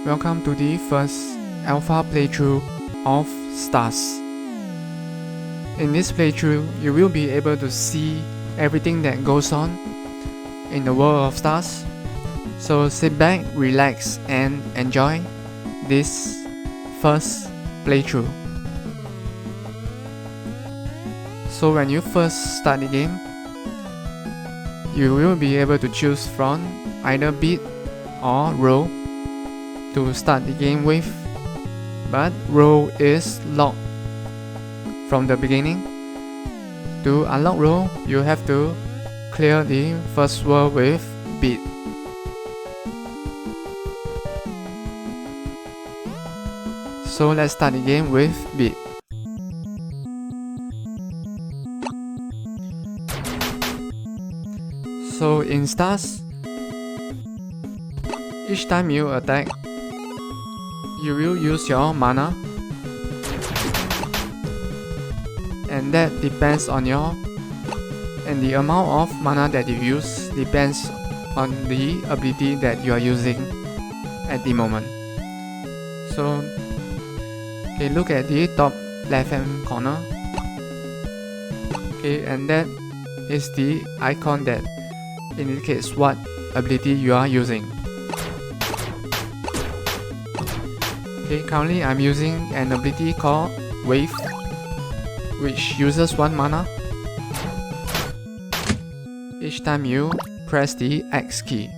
Welcome to the first alpha playthrough of Stars. In this playthrough, you will be able to see everything that goes on in the world of Stars. So sit back, relax and enjoy this first playthrough. So when you first start the game, you will be able to choose from either beat or roll to start the game with, but roll is locked from the beginning. To unlock roll, you have to clear the first world with beat. So let's start the game with beat. So in Stars, each time you attack, you will use your mana, and that depends on and the amount of mana that you use depends on the ability that you are using at the moment. So okay, look at the top left hand corner. Okay, and that is the icon that indicates what ability you are using. Okay, currently I'm using an ability called Wave, which uses 1 mana each time you press the X key.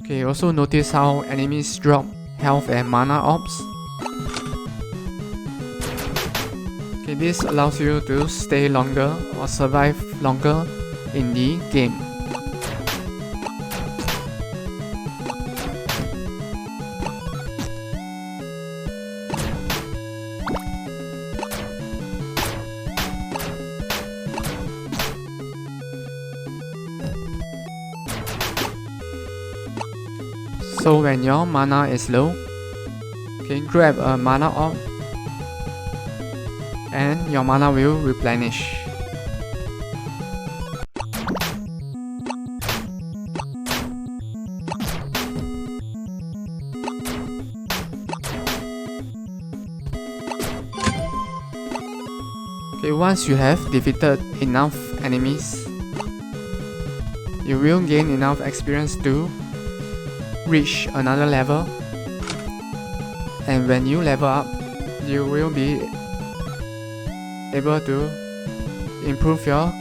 Okay, also notice how enemies drop health and mana orbs. Okay, this allows you to stay longer or survive longer in the game. So when your mana is low, okay, grab a mana orb and your mana will replenish. Okay, once you have defeated enough enemies, you will gain enough experience to reach another level, and when you level up, you will be able to improve your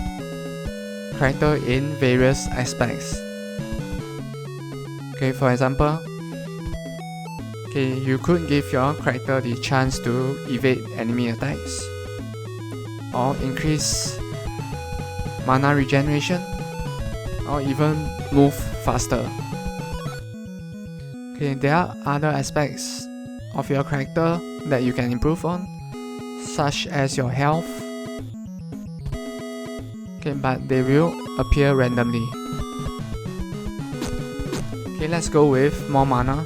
character in various aspects. Okay, for example, okay, you could give your character the chance to evade enemy attacks, or increase mana regeneration, or even move faster. Okay, there are other aspects of your character that you can improve on, such as your health. Okay, but they will appear randomly. Okay, let's go with more mana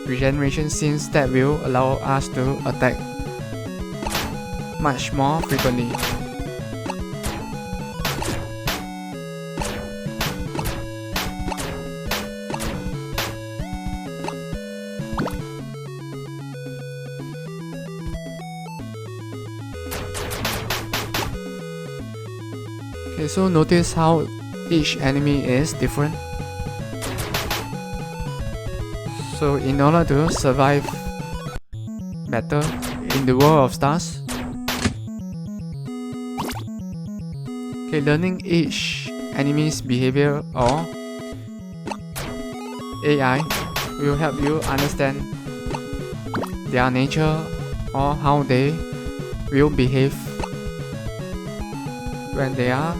regeneration, since that will allow us to attack much more frequently. Okay, so notice how each enemy is different. So in order to survive better in the world of Stars, okay, learning each enemy's behavior or AI will help you understand their nature or how they will behave when they are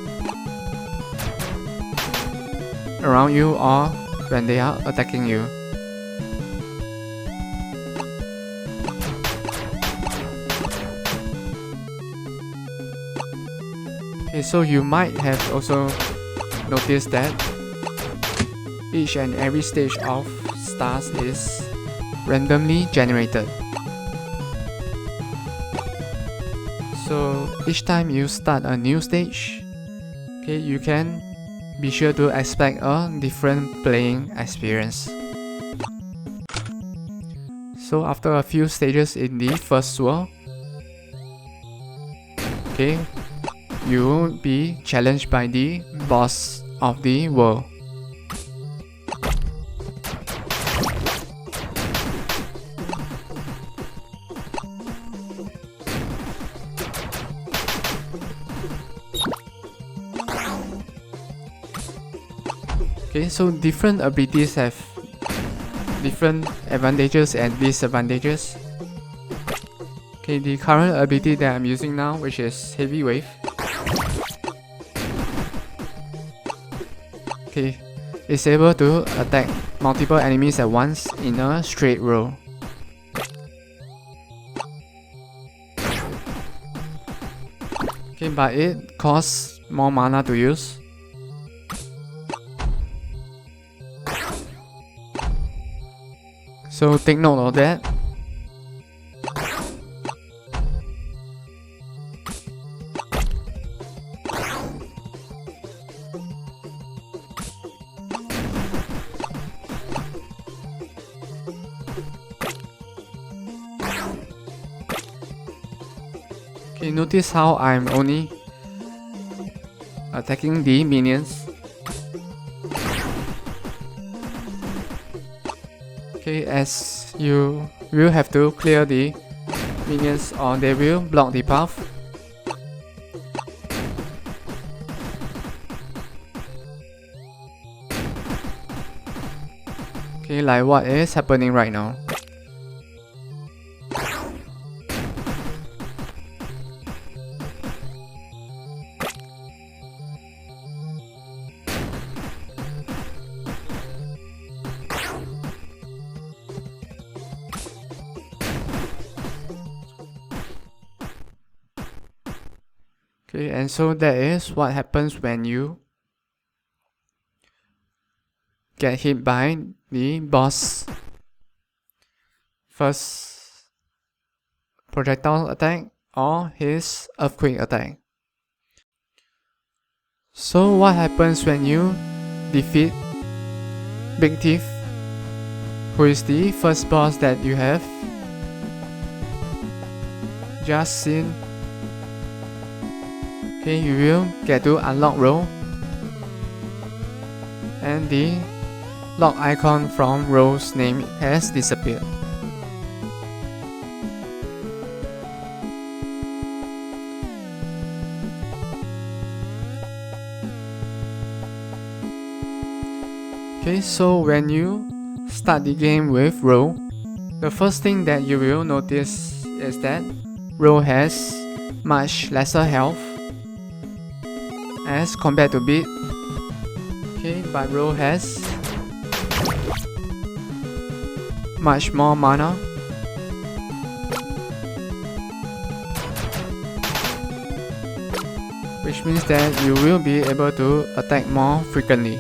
around you or when they are attacking you. Okay, so you might have also noticed that each and every stage of Stars is randomly generated. So each time you start a new stage, okay, you can be sure to expect a different playing experience. So after a few stages in the first world, okay, you will be challenged by the boss of the world. Okay, so different abilities have different advantages and disadvantages. Okay, the current ability that I'm using now, which is Heavy Wave. Okay, it's able to attack multiple enemies at once in a straight row. Okay, but it costs more mana to use. So take note of that. Okay, notice how I'm only attacking the minions. Okay, as you will have to clear the minions or they will block the path. Okay, like what is happening right now. Okay, and so that is what happens when you get hit by the boss. First projectile attack or his earthquake attack. So what happens when you defeat Big Thief, who is the first boss that you have just seen? Okay, you will get to unlock row, and the lock icon from row's name has disappeared. Okay, so when you start the game with row, the first thing that you will notice is that row has much lesser health as compared to beat. Okay, but row has much more mana. Which means that you will be able to attack more frequently.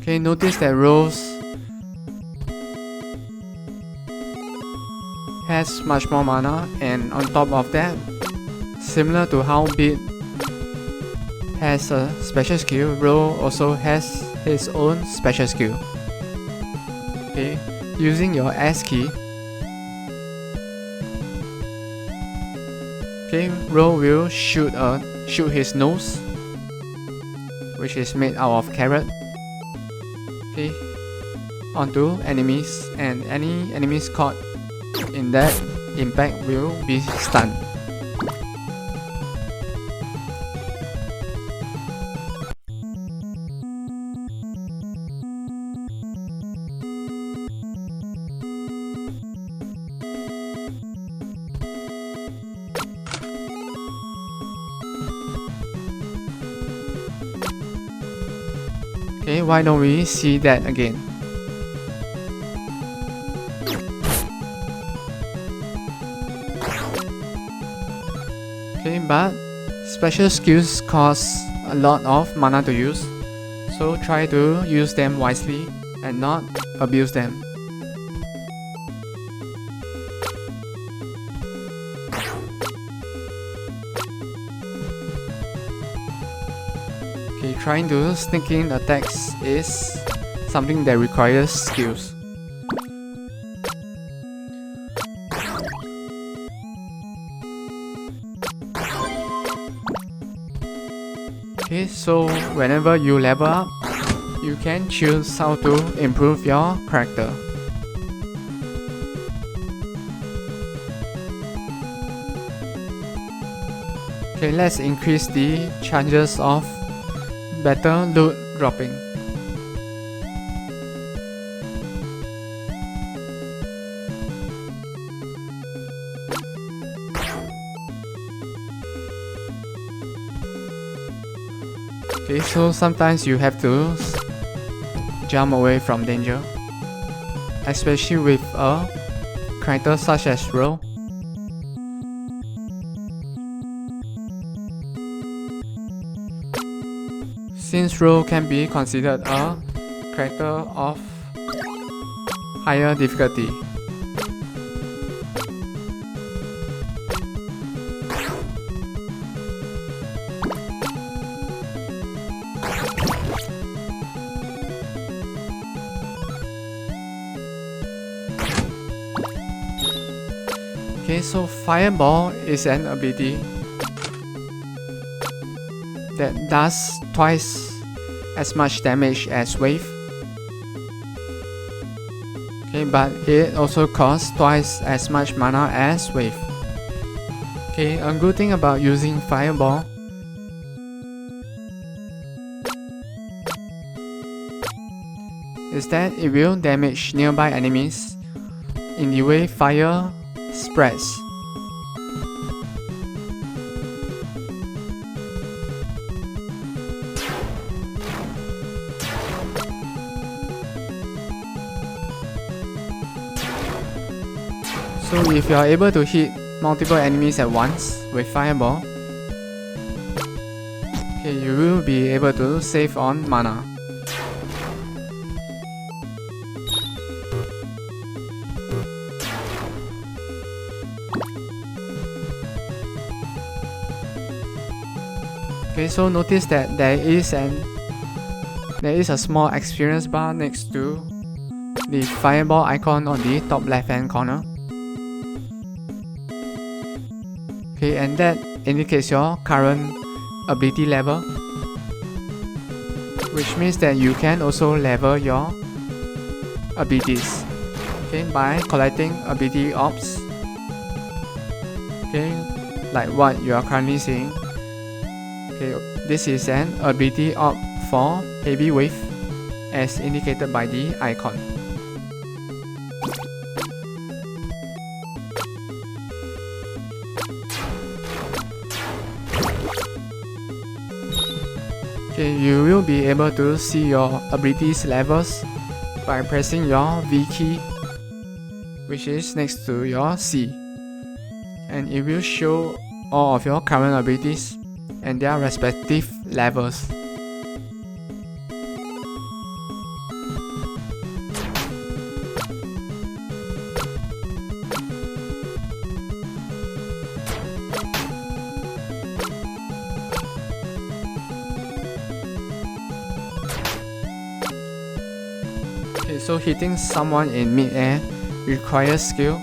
Okay, notice that Rose has much more mana, and on top of that, similar to how Beat has a special skill, Ro also has his own special skill. Okay, using your S key, okay, Ro will shoot his nose, which is made out of carrot. Okay, onto enemies, and any enemies caught in that impact will be stunned. Okay, why don't we see that again? Okay, but special skills cost a lot of mana to use, so try to use them wisely and not abuse them. Okay, trying to sneak in attacks is something that requires skills. Okay, so whenever you level up, you can choose how to improve your character. Okay, let's increase the chances of better loot dropping. Okay, so sometimes you have to jump away from danger, especially with a character such as Ro. Since Ro can be considered a character of higher difficulty. Okay, so Fireball is an ability that does twice as much damage as Wave. Okay, but it also costs twice as much mana as Wave. Okay, a good thing about using Fireball is that it will damage nearby enemies in the way fire spreads. So if you are able to hit multiple enemies at once with Fireball, okay, you will be able to save on mana. Okay, so notice that there is a small experience bar next to the Fireball icon on the top left hand corner. Okay, and that indicates your current ability level, which means that you can also level your abilities, okay, by collecting ability orbs, okay, like what you are currently seeing. Okay, this is an ability orb for Heavy Wave as indicated by the icon. Okay, you will be able to see your abilities levels by pressing your V key, which is next to your C, and it will show all of your current abilities and their respective levels. Okay, so hitting someone in mid-air requires skill.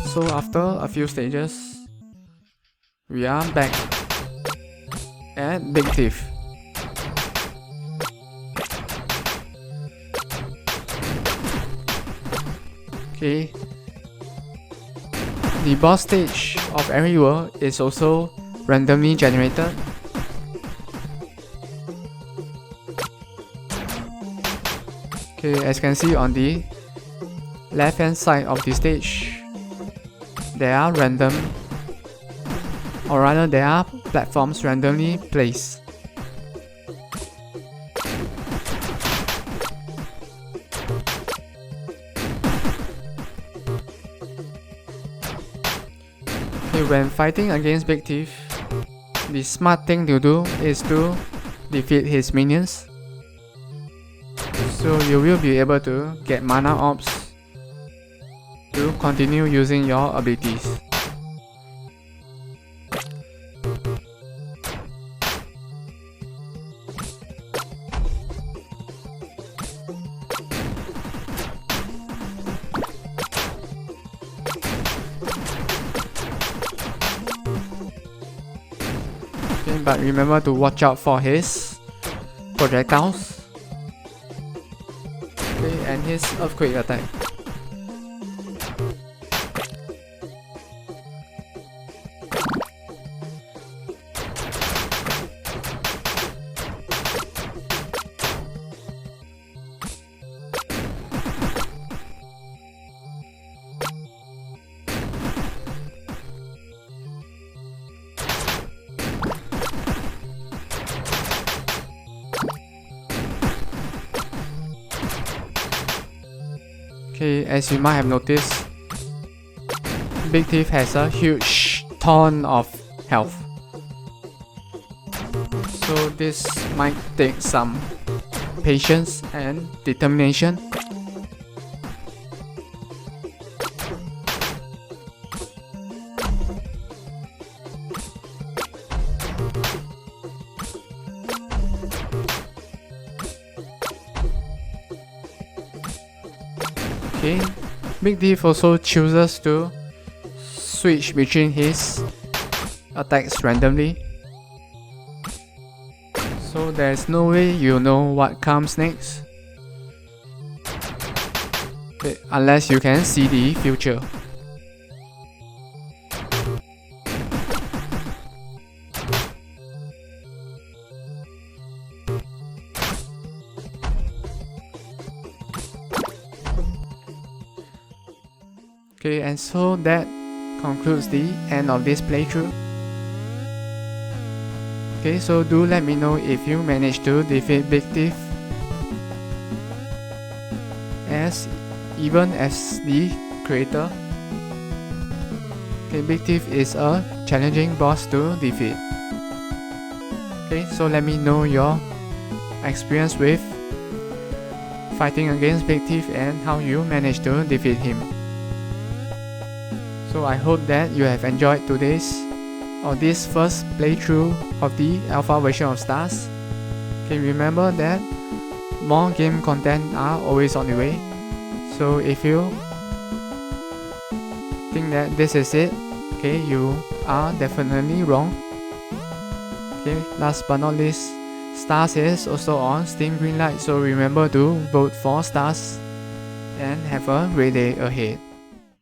So after a few stages, we are back at Big Thief. Okay, the boss stage of every world is also randomly generated. Okay, as you can see on the left hand side of the stage, there are random, or rather there are platforms randomly placed. Okay, when fighting against Big Thief, the smart thing to do is to defeat his minions. So you will be able to get mana orbs to continue using your abilities. Okay, but remember to watch out for his projectiles. Okay, and his earthquake attack. Okay, as you might have noticed, Big Thief has a huge ton of health. So this might take some patience and determination. Okay, Big Thief also chooses to switch between his attacks randomly. So there's no way you know what comes next. Okay, unless you can see the future. Okay, and so that concludes the end of this playthrough. Okay, so do let me know if you managed to defeat Big Thief, even as the creator. Okay, Big Thief is a challenging boss to defeat. Okay, so let me know your experience with fighting against Big Thief and how you managed to defeat him. So I hope that you have enjoyed this first playthrough of the alpha version of Stars. Okay, remember that more game content are always on the way. So if you think that this is it, okay, you are definitely wrong. Okay, last but not least, Stars is also on Steam Greenlight, so remember to vote for Stars and have a great day ahead.